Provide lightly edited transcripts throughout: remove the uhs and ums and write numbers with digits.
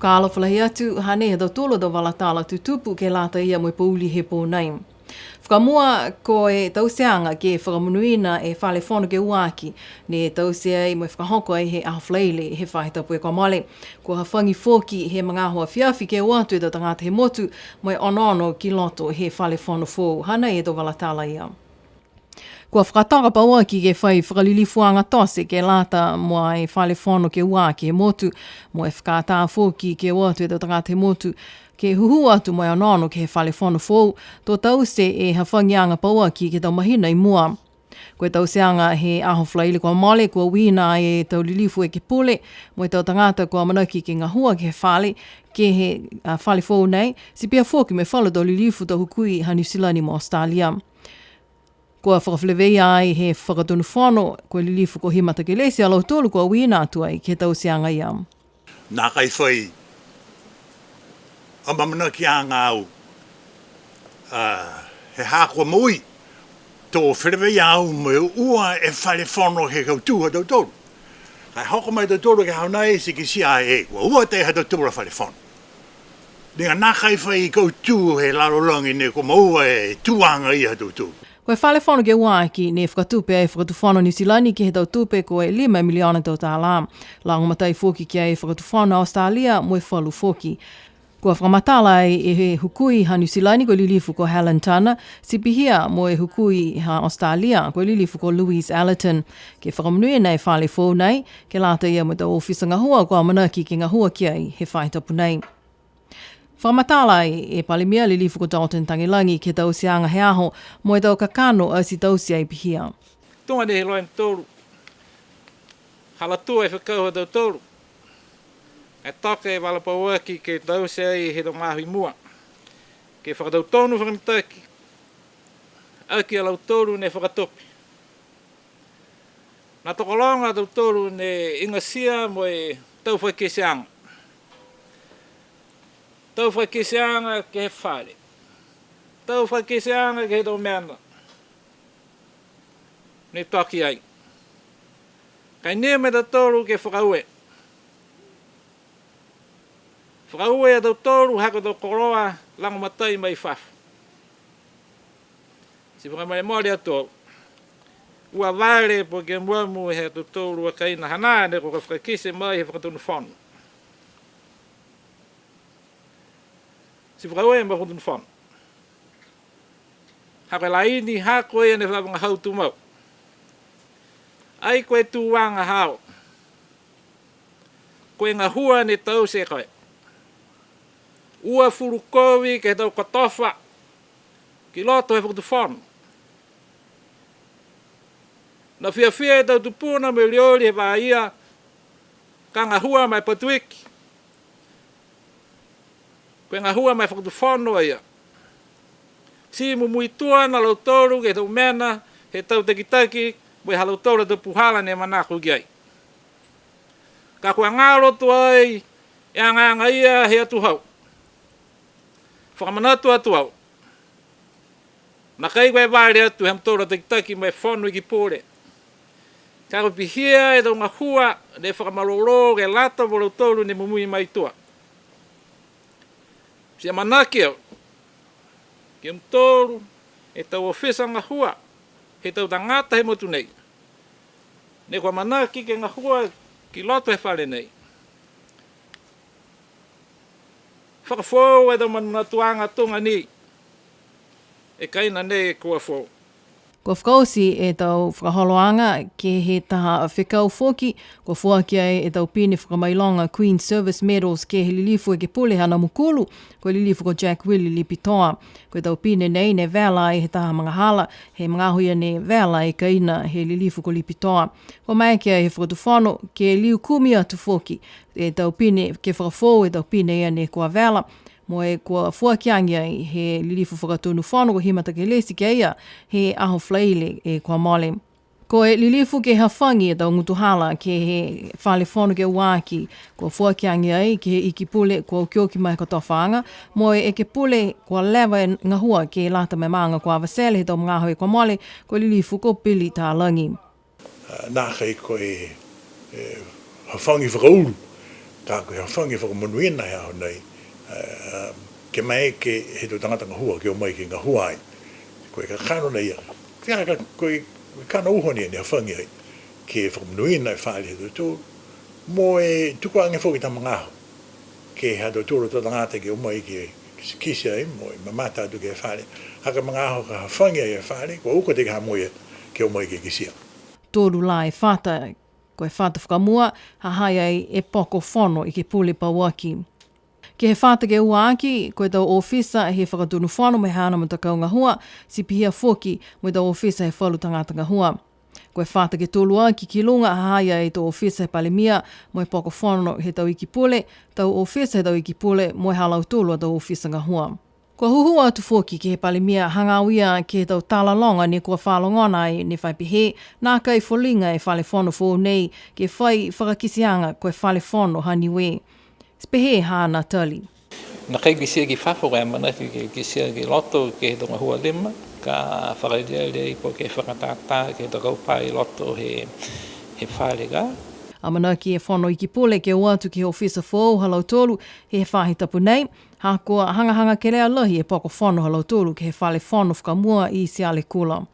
whakaalo whalahi atu, hane he tolo do wala tāla tutupu ke lata ia mo pauli he pō nei. Whakamua ko e tauseanga ke whakamunuina e whale whono ke uaki, ne tausea i mo whakahoko ai he ahawhleile he whahitapu e kwa male. Ko hawhangi fōki he mga hoa whiawhi ke uatu e tau tangata he motu, mo e ono ki loto he whale whono fōu, hana e do wala tāla ia. Kua whakatanga paua ki ke whai whakalilifuanga tose ke lata mua e whale whono ke uaki he motu, mo e whakatā fōki ke uatu e tau tangata he motu, ke huhu atu mai anono ke he whale whono fōu, tō tause e hawhangianga paua ki ke tau mahina i mua. Koe tauseanga he aho whlaile kua mole, kua wina e tau lilifu e ke pule, mo e tau tangata kua manaki ke ngahua ke he whale, ke he whale fōu nei, si pia fōki me whalo tau lilifu tau hukui ha New Zealand mo Australia. Kua whakawhlewei ai he whakatonu whono, kua lilifu ko himata ke lesi alau tōlu kua wina atu ai ke tauseanga ia. Nā kai whai, a mamana ki a ngāu, he hākua mui, tō wherewei au me ua e whale whono he kautua tau tōru. Kai hoko mai tau tōru ke haunai si ki si ai e, ua te ha tau tōru whale whono. Ninga nā kai whai kautua he larolangi ne ko maua e tuanga i ha tau tōru. Koe whale whono ke uaki ne whakatupe e whakatu whono New Zealand ke he tau tupe ko e 5 miliona tau tā lā. Lango matai fōki ki e whakatu whono Australia mo e whalu fōki. Kua whakamatala e he hukui ha New Zealand ko lilifu ko Helen Tana, sipihia mo e hukui ha Australia ko lilifu ko Louise Allerton. Ke whakamunui nei whale fōu nei, ke lata ia mo tau ofisa ngahua ko amanaki ke ngahua ki ai he whaitapu nei. Whakamatala e palimia lilifu ko Dalton Tangilangi ke tau seanga he aho mo e tau kakano a si tau si ai pihia. Tonga ne he loem tōru. Halatua e whakau tau tōru. E toke e wala pauaki ke tau se ai he tau mahui mua. Ke whakatau tonu whakamtaki. Aki alau tōru ne whakatopi. Nā tokolonga tau tōru ne ingasia mo e tau whakeseanga. Tau whakeseanga ke he whare. Tau whakeseanga ke he tau meana. Ne toki ai. Kai ne me tau tōru ke whakaue. Whakaue a tau tōru hako tau koroa lango matai mai whafu. Si whakamare mori ato, ua vare po ke muamu he tau tōru a kaina hanane ko ka whakakise mai he whakatunu whanu. Si whakaue ma whakatunu whanu. Hako la ini hako e ne whakanga hautu mau. Ai koe tuwanga hao. Koe ngā hua ne tau se koe. Ua furu kowi ke tau katofa, ki loto he whakatu whanu. Na whiawhia e tau tupuna me liori he wāia, ka ngā hua mai patuiki. Koe ngā hua mai whakatu whanu ia. Si mumui tuana lau toru ke tau mena, he tau takitaki, mo e halau toru tau puhala ne manaku ki ai. Ka kua ngāro tu ai, e anga ia he atu hau. Whakamanatu atu au. Nā kai koe wāre atu hem tōra takitaki mai whanu ki pōre. Ka koe pihia e tau ngā hua ne whakamaroro ke lata wolo tōru ne mumui mai tua. Sia manaki au. Ki tōru e tau ofisa ngā hua. He tau tangata he motu nei. Ne kua manaki ke ngā hua ki loto he whare nei. Whakawhau e tau manatuanga tonga ni. E kaina nei e kua whau. Kua whakausi e tau whakaholoanga ke he taha whekau whoki, kua whuaki ai e tau pine whakamailonga Queen Service Medals ke he lilifu e ke pule hana mukulu, kua lilifu ko Jack Willie Lipitoa. Kua tau pine nei ne vela e he taha mga hala, he mga huia ne vela e kaina he lilifu ko Lipitoa. Kua mai kia he whakatuwhano ke liu kumi atu whoki, e tau pine ke whakawhau e tau pine ia ne kua vela, mo e kua fuakiangi ai he lilifu whakatunu whanu ko himata ke lesi ke ia he aho whlaile e kua mole. Ko e lilifu ke hawhangi e tau ngutuhala ke he whale whanu ke uaki kua fuakiangi ai ke he iki pule kua ukioki mai katowhaanga mo e ke pule kua lewa e ngahua ke lata mai maanga kua avasele he tau mga hoi kua mole ko lilifu ko pili tā langi. Nā kai ko e hawhangi whakauru ka ko ha whangi whakamonuina he au nei, ke mai ke he tō tangata ngahua, ke o mai ke ngahua ai. Koe ka kano nei ia. Kia koe kana uhoni ni ha whangi ai, ke whakamonuina e whaali he tō mo e tuku ange whoki ta mangaho. Ke ha tō tōro tō tangata ke o mai ke kisi ai, mo e mamata atu ke whaali. Haka mangaho ka ha whangi ai e whaali, ko uko te ka moe ke o mai ke kisia. Tōru la e whata, koe whata whakamua, ha hai ai e poko whono i ke pule pauaki. Ke he whata ke ua aki, koe tau ofisa he whakatunu whono me hana mo takau ngahua, si pihia whoki mo tau ofisa he whalu tangata ngahua. Koe whata ke tōlu aki ki lunga, ha hai ai tau ofisa he palemia, mo e poko whono he tau iki pule, tau ofisa he tau iki pule, mo e halau tōlu a tau ofisa ngahua. Kua huhua atu whoki ke he palemia hangawia ke he tau talalonga ni kua whalongona ai ni whaipihe, nā kai wholinga e whale whono whō nei ke whai whakakisianga koe whale whono ha Niue. Spehe hāna tali. Na kai kisia ki whawhora e mana ki kisia ki loto ke he tonga hua lima, ka whakaidia rei po ke whakatata ke he tonga upai loto he whale ga. Amanaki e whono iki pule ke uatu ki he ofisa whōu halau tōru he whahi tapu nei, ha kua hangahanga ke rea lahi e poko whono halau tōru ke he whale whono whakamua i se ale kula.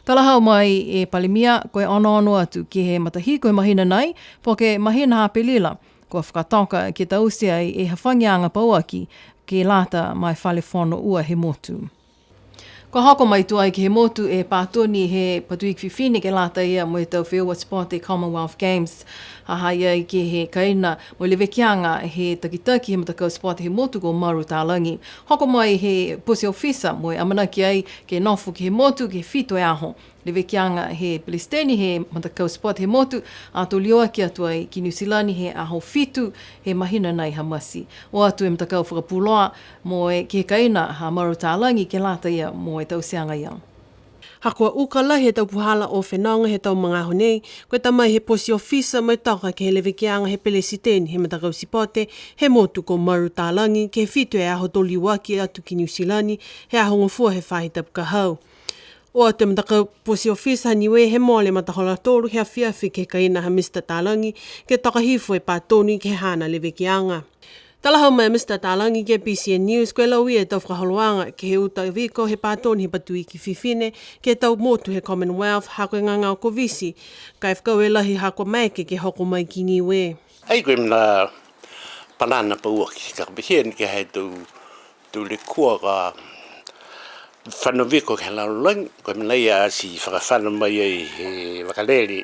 Talahau mai e palemia koe ono atu ki he matahi koe mahina nei, po ke mahina hapelila, kua whakatoka ke tausia e hawhangianga pauaki ke lata mai whale whono ua he motu. Ko hoko mai tu ai ki he motu e pātoni he patuik whiwhine ke lata ia mo e tau whiua sport e Commonwealth Games. Hai ai ki he kaina mo lewekianga he takitaki he matakau sport he motu ko maru tālangi. Hoko mai he pusi ofisa mo e amanaki ai ke nofu ki he motu ke whito e aho. Lewekianga he Palestini he matakau sport he motu a to lioa ki atu ai ki New Zealand he aho whitu he mahina nei hamasi. O atu e matakau whakapuloa mo e ke kaina ha maru tālangi ke lata ia mo e tausianga ia. Hakua ukala he tau puhala o whenonga he tau mga honei, koe tamai he posi ofisa mai taka ke he lewekianga he Palestini he matakau sipote, he motu ko maru tālangi, ke he whitu e aho toliwaki atu ki New Zealand, he aho ngofua he whahitapu ka hau. O te matakau posi ofisa Niue he mole matahola tōru he awhiawhi ke kaina ha Mr. Tālangi, ke takahifu e pātoni ke hana lewekianga. Talahau mai Mr. Tālangi ke PCN News, koe lau ia tau whakaholoanga ke he uta wiko he pātoni he patuiki whiwhine, ke tau motu he Commonwealth, hako e ngangau ko visi, kai whakau e lahi hako maike ke hoko mai ki Niue. Ai koe mna panana pauaki, ka kapihien ke hei tu le kua ka whanu wiko ke lau lang, koe mna ia si whakawhanu mai ai he wakaleri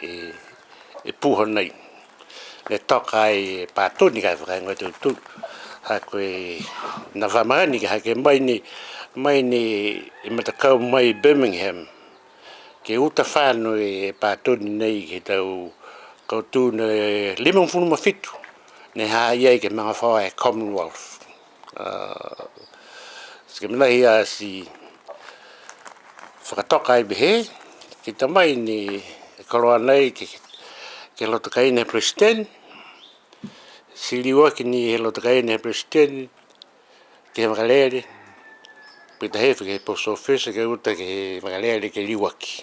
e puho nei. Le toka ai pātoni kai whakaingoa tu ha koe na whamani ka hake mai ni i matakau mai Birmingham ke uta whānu e pātoni nei ke tau kautūna e 5 ne ha iai ke mga whaua e Commonwealth. Ke mana ia si whakatoka ai behe ke tamai ni koroa nei ke lotokaina President si liwa ki ni he lotokaina President ke he makalere pita hefe ke he post office ke uta ke he makalere ke liwaki.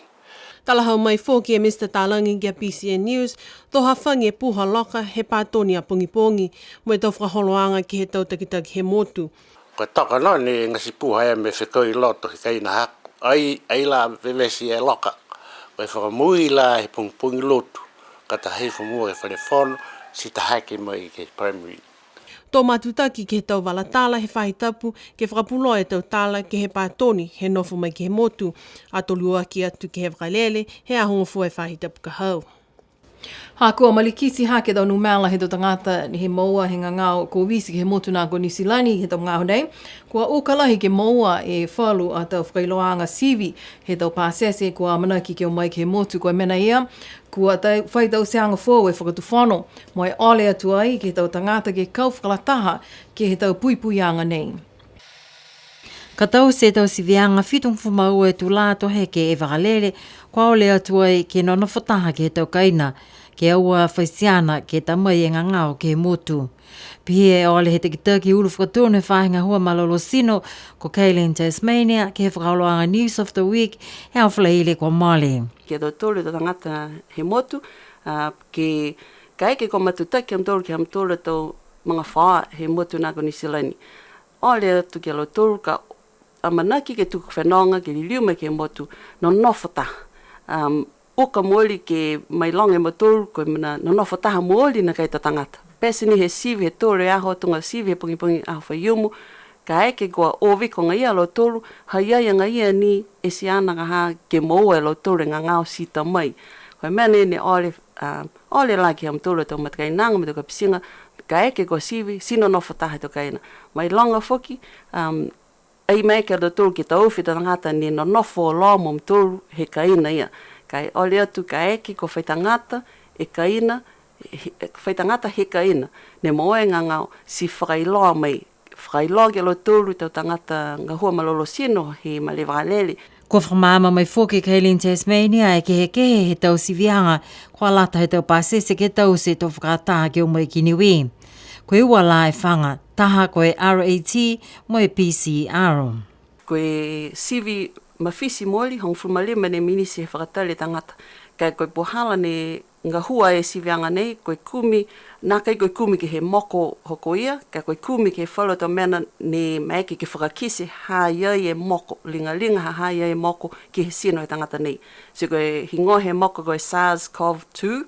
Talahau mai fōki e Mr. Tālangi kia PCN News, toha whangi e puha loka he pātoni a pongi mo e tau whakaholoanga ki he tau takitaki he motu. Ko toka no ni ngasi puha e me whekoi loto he kaina haku. Ai la vevesi e loka. Ko e whakamui la he pungi lotu. Kata hei whamua e whanewhono, si ta hake mai ke primary. Tō matutaki ke he tau walatala he whahitapu, ke whakapuloa e tau tala ke he pātoni, he nofu mai ke he motu, a tolua ki atu ke he whakalele, he ahongofu e whahitapu ka hau. Ha kua malikisi hake tau numela he tau tangata ni he maua he ngangau ko visi ke he motu nā ko New Zealand he tau ngāho nei. Kua ukalahi ke maua e whalu a tau whakailoanga sivi he tau pāsese kua manaki ke o mai ke he motu koe mena ia. Kua whai tau seanga fōu e whakatu whono mo e ole atu ai ke tau tangata ke kau whakalataha ke he tau puipuianga nei. Ka tau se tau si vianga whitung whumau e tu lāto heke e wakalele, kua ole atu ai ke nono whataha ke tau kaina, ke aua whaisiana ke tamai e ngangao ke motu. Pihia e ole he tekitaki ulu whakatūne whahinga hua malolo sino ko Kayleen Tasmania ke he whakaoloanga News of the Week he au whalaile ko Mali. Ke tau tōru tangata he motu, ke Ka eke ko matutaki am tolu ki am tolu tau mga whaa he motu nako ni silani. Ole atu ke lo tolu ka amanaki ke tuku whenonga ke liuma ke motu no nofata. Oka mooli ke mai longa mo tolu ko mana no nofata mooli na kai tangata. Pesi ni he sivi he tolu e aho tunga sivi he pungi aho whaiumu. Ka eke koa ōwiko ngai a lo tolu, haiai ngai a ni e si ana ha ke moa lo tolu ngā ngāo sita mai. Koe mene ne ole laki am tolu tau matakai nanga me toka pisinga, ka eke koa sivi, sino no whatahe toka ina. Mai longa whoki, ei mei ke lo tolu ki ta uwhi ta ngata ni no nofo o loa mom tolu he ka ina ia. Kai ole atu ka eke ko whaitangata e ka ina, whaitangata he ka ina, ne moe ngā ngāo si whakailoa mai. Whakailoa ke lo tolu tau tangata ngā hua malolo sino he malewaralele. Ko whamama mai fōke Kailin Tasmania e kehe he tau sivianga, kua lata he tau pāsese ke tau se tau whakataha ke o mai ki Niue. Koe ua la e whanga, taha koe RAT mo e PCR. Koe sivi mawhisi moli, hong frumalima ne minisi he whakatale tangata. Kai koe pohala ne ngā hua e sivianga nei, koe kumi, nā kai koe kumi ke he moko hoko ia, kai koe kumi ke whalo tau mena ne maeke ke whakakise hāiai e moko, linga hāiai e moko ki he sino e tangata nei. Si koe hingo he moko koe SARS-CoV-2,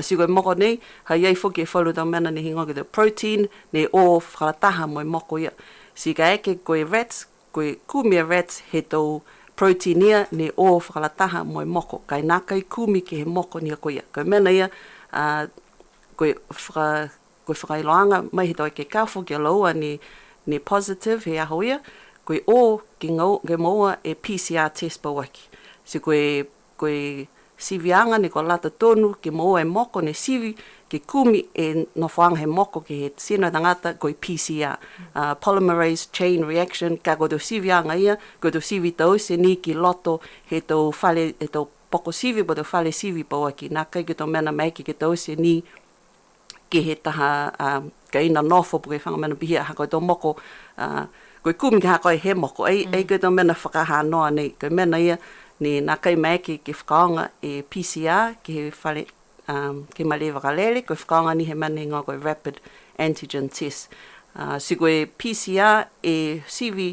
si koe moko nei, hāiai whoki e whalo tau mena ne hingo ke te protein, ne o whakataha mo e moko ia. Si ka eke koe rats, koe kumi e rats he tau proteinia ne o whakalataha mo e moko. Kai nā kai kumi ke he moko ni a koia. Koe mena ia, koe whakailoanga mai he tau ke kawho ke laua ni positive he aho ia, koe o ke maua e PCR test pa waki. Si koe sivianga ne ko lata tonu ke maua e moko ne sivi, ke kumi e nofoanga he moko ke he sino tangata koe PCR. Polymerase chain reaction, ka koe tau sivianga ia, koe tau sivi tau se ni ki loto he tau whale, he tau poko sivi po tau whale sivi pa waki. Nā kai ke tau mena maiki ke tau se ni ke he taha ka ina nofo po ke whangamena pihia ha koe tau moko, koe kumi ka ha koe he moko, ei koe tau mena whakaha noa nei, koe mena ia, ni nā kai maiki ke whakaonga e PCR ke he whale, ke malewa kalele, koe whakaonga ni he mani ngā koe rapid antigen test. Si koe PCR e sivi,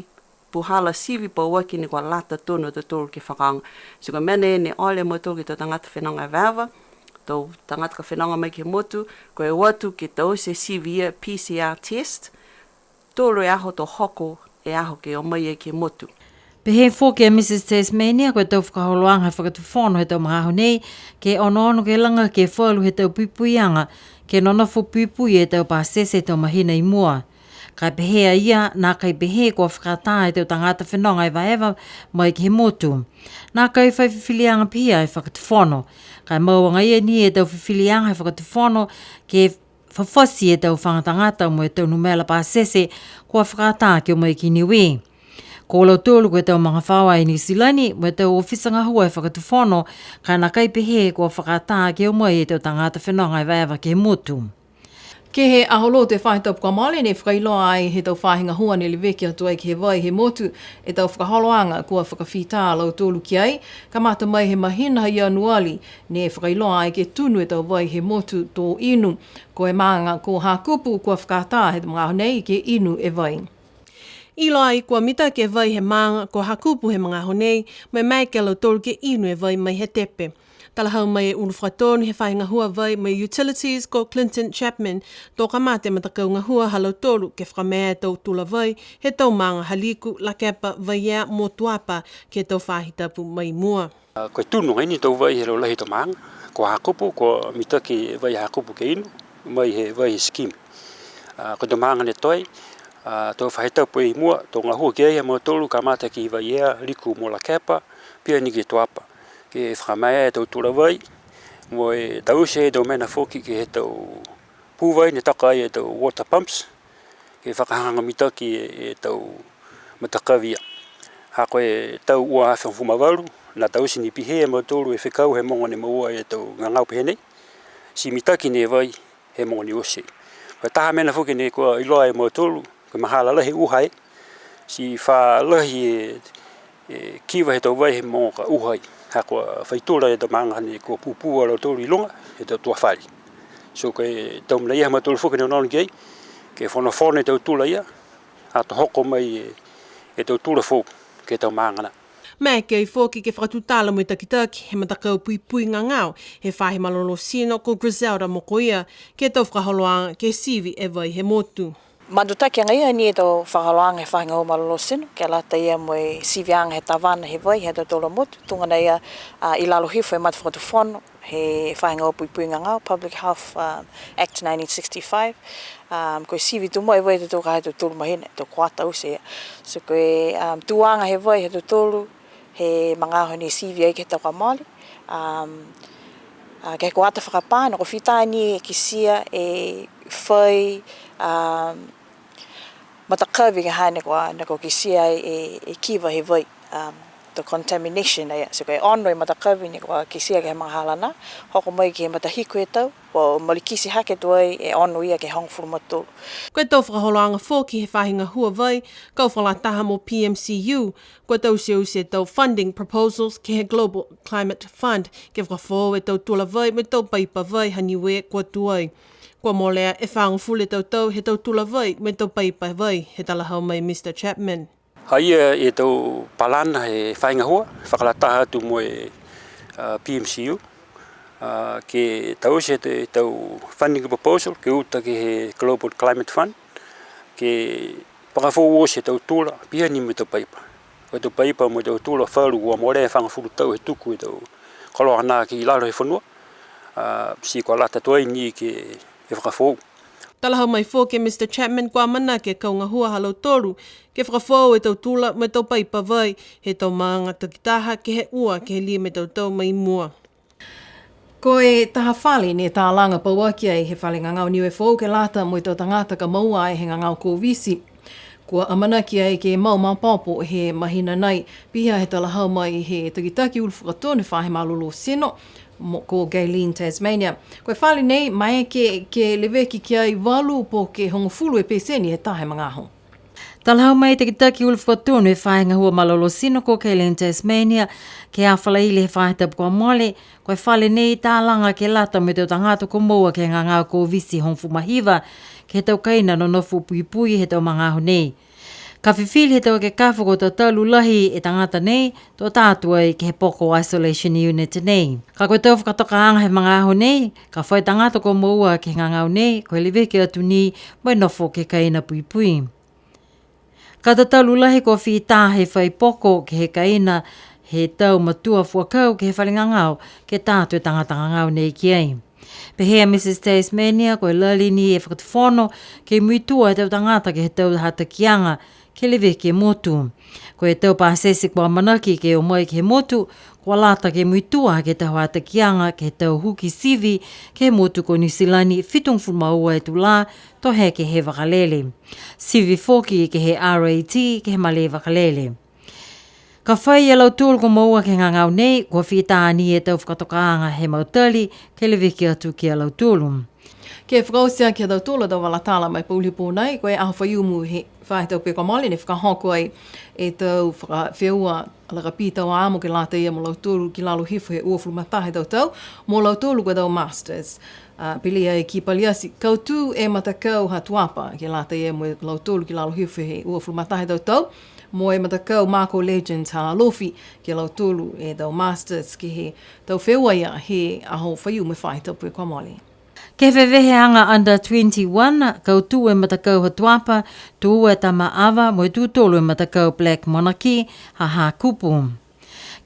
puhala sivi pa waki ni koe lata tono te tolu ke whakaonga. Si koe mene ne ole mo tolu ki tau tangata whenonga wawa, tau tangata ka whenonga mai ke motu, koe watu ke tau se sivi ia PCR test, tolu e aho to hoko e aho ke o mai e ke motu. Pehe fōke a Mrs. Tasmania, koe tau whakaholoanga whakatuwhono he tau mga nei, ke ono ke langa ke whalu he tau pipuianga, ke nonofo pipui e tau pāsese tau mahina i mua. Kai pehea ia, nā kai pehe kua whakatā e tau tangata whenonga e waewa mai ke he motu. Nā kai whaiwhilianga pia e whakatuwhono. Kai mauanga ia ni e tau whiwhilianga e whakatuwhono ke whawhasi e tau whangatangata mo e tau numela pāsese kua whakatā ke o mai ki Niue. Ko lau tōlu koe tau mga whawa i New Zealandi, mo tau ofisanga hua e whakatuwhono, kai nā kai pehe kua whakatā ke o mai e tau tangata whenonga e waewa ke he motu. Ke he aholo te whaitau pukamale ne whakailoa ai he tau whahinga hua ne liweke atu ai ki he vai he motu e tau whakaholoanga kua whakawhita lau tōlu ki ai, ka mata mai he mahina hai anuali ne whakailoa ai ke tunu e tau vai he motu tō inu, ko e maanga ko hakupu kua whakatā he mga honei ke inu e vai. Ilo ai kua mita ke vai he maanga ko hakupu he mga honei, mai mai ke lau tolu ke inu e vai mai he tepe. Talahau mai e unu whakatonu he whainga hua vai mai utilities ko Clinton Chapman, tō ka mate matakau ngā hua halau tolu ke whakamea e tau tula vai, he tau maanga haliku la kepa vai ea mō tuapa ke tau whahitapu mai mua. Koe tunu ngai ni tau vai he lau lahi tau maanga, ko hakupu, ko mita ke vai hakupu ke inu, mai he vai he scheme. Ko tau maanga ne toi, tō whahitapu e mua, tō ngā hua ke eia mō tolu ka mate ki vai ea liku mō la kepa, pia ni ke tuapa. Ke whakamea e tau tura vai, mo e tau se e tau mena whoki ke he tau pūwai ne taka ai e tau water pumps, ke whakahanga mitaki e tau matakawia. Ha koe tau ua hawhi whumawaru, na tau si ni pihe e mautolu e whikau he mongo ne maua e tau ngangau pihe nei, si mitaki ne vai he mongo ni ose. Koe taha mena whoki ne kua iloa e mautolu, ke mahala lahi uhai, si wha lahi e kiwa he tau vai he mongo ka uhai. Ha kua whaitura e tau maangahane kua pūpua lau tōru i lunga, he tau tua whari. So ke tau mlei ha matul fu ke no ngai ke fono fone tau tula ia a to hoko mai e tau tula fu ke tau mangana. Mai kei fōki ke whakatutala mo i takitaki he matakau pui ngangau he whahi malolo sino ko Griselda Mokoia ke tau whakaholoanga ke sivi e vai he motu. Madutaki anga ia ni e tau whakaholoanga he whahi ngau malolo sino ke lata ia mo i sivianga he tawana he vai he tau tola motu tungana ia i lalo hifo e matu whakatufono he whahi ngau pui ngangau Public Health Act 1965 koe sivi tu mo e vai tau kahe tau tolu mahina tau kuata use ia so koe tuanga he vai he tau tolu he mga honi sivi ai ke tau kamali ke kuata whakapāna ko whitaini ki sia e whai matakawi ke hane ko ki sia e kiwa he vai the contamination ai so ke ono matakawi ni ko ki sia ke mga halana hoko mai ke matahiku e tau o malikisi hake tu ai e ono ia ke hong furumatu. Koe tau whakaholoanga fōki he whahinga hua vai, kau whalataha mo PMCU, koe tau se tau funding proposals ke he Global Climate Fund, ke whakafo e tau tula vai, me tau paipa vai, Niue kua tuai. Kua molea e whangfule tau he tau tula vai, me tau paipa vai, he talahau mai Mr. Chapman. Haia e tau palana he whahinga hua, whakalataha tu mo e PMCU, ke tau se te tau funding proposal ke uta ke he Global Climate Fund ke pakafo se tau tula pia ni me tau paipa o tau paipa mo tau tula wharu ua more whanga furu tau he tuku e tau kalo ana ki lalo he whanua si kua lata toi ni ke whakafo. Talahau mai fō ke Mr. Chapman kua mana ke kaunga hua halau toru ke whakafo e tau tula me tau paipa vai he tau maanga takitaha ke he ua ke he lia me tau mai mua. Ko e taha whale ne tā langa pauaki ai he whale ngangau Niue fōu ke lata mo i tau tangata ka maua ai he ngangau ko visi. Kua amana ki ai ke mau papo he mahina nei pia he talahau mai he takitaki ulwhakatone whahe malolo seno ko Gayleen Tasmania. Koe whale nei mai ke leweki ki ai walu po ke hongofulu e peseni he tahe mga ho. Talahau mai takitaki ulwhakatone whahenga hua malolo sino ko Gayleen Tasmania ke a whalaile he whahetapu kua mole koe whale nei tā langa ke lata me tau tangata ko moua ke ngangau ko visi hongfu mahiwa ke tau kaina no nofu pui he tau mangaho nei. Ka whiwhili he tau ke kawha ko tau talu lahi e tangata nei tō tātua i ke he poko isolation unit nei. Ka koe tau whakatoka anga he mangaho nei, ka whai tangata ko moua ke ngangau nei koe liweke atu ni mai nofo ke kaina pui. Ka tau talu lahi ko whita he whai poko ke he kaina he tau matua fuakau ke he whalingangau ke tātua tangata ngangau nei ki ai. Pehea Mrs. Tasmania koe lalini e whakatufono ke muitua he tau tangata ke he tau hatakianga ke lewe ke motu. Koe tau pāsesi kua manaki ke o mai ke he motu, kua lata ke muitua ke tau hatakianga ke he tau huki sivi ke he motu ko Nisilani whitung fulmaua e tula to he ke he wakalele. Sivi foki ke he RAT ke he male wakalele. Ka whai e lau tūru ko maua ke ngangau nei, kua whitaani e tau whakatokaanga he mautali, ke lewe ki atu ki a lau tūru. Ke whakausia ki a tau tūla tau walatala mai paulipo nei, koe aho whaiumu he whahetau pe kua mali, ne whakahoko ai e tau whewua alaka pītau āmo ke lata ia mo lau tūru ki lalo hifo he uafuru matahe tau, mo lau tūru koe tau masters. Pili ai ki paliasi, kautu e matakau hatuapa ke lata ia mo lau tūru ki lalo hifo he uafuru matahe tau, mo e matakau Marco Legends ha lofi ke lau tūru e tau masters ki he tau whewua ia he aho whaiumu whahetau pe kua mali. Ke whewehe anga under 21, kau tū e matakau hatuapa, tū e tama awa, mo e tūtolu e matakau Black Monarchy, ha kupu.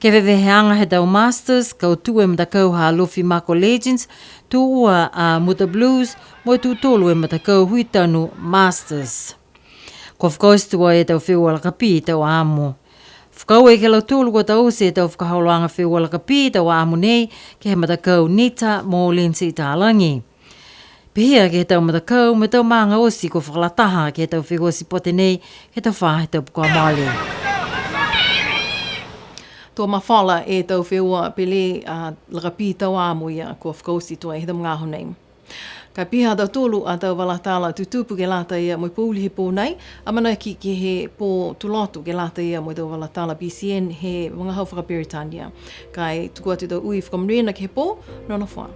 Ke whewehe anga he tau masters, kau tū e matakau ha lofi Marco Legends, tū ua Muta Blues, mo e tūtolu e matakau huitanu masters. Ko whakaustua e tau whewua lakapi tau amo. Whakau e ke lau tūlu ko tau se tau whakahauloanga whewua lakapi tau amo nei ke he matakau Nita mō Lindsay Tālangi. Pehia ke he tau matakau me tau maanga osi ko whakalataha ke he tau whewua sipote nei ke tau whaheta pukua male. Tō mawhala e tau whewua pele lakapi tau amo ia ko whakausi tua e he tau ngaho nei. Ka piha tau tōlu a tau walatala tutupu ke lata ia mo pōuli he pō nei, amana ki he pō tulotu ke lata ia mo tau walatala BCN he mga hau whakaperitania. Kai tuku atu tau ui whakamrena ke he pō, nona wha.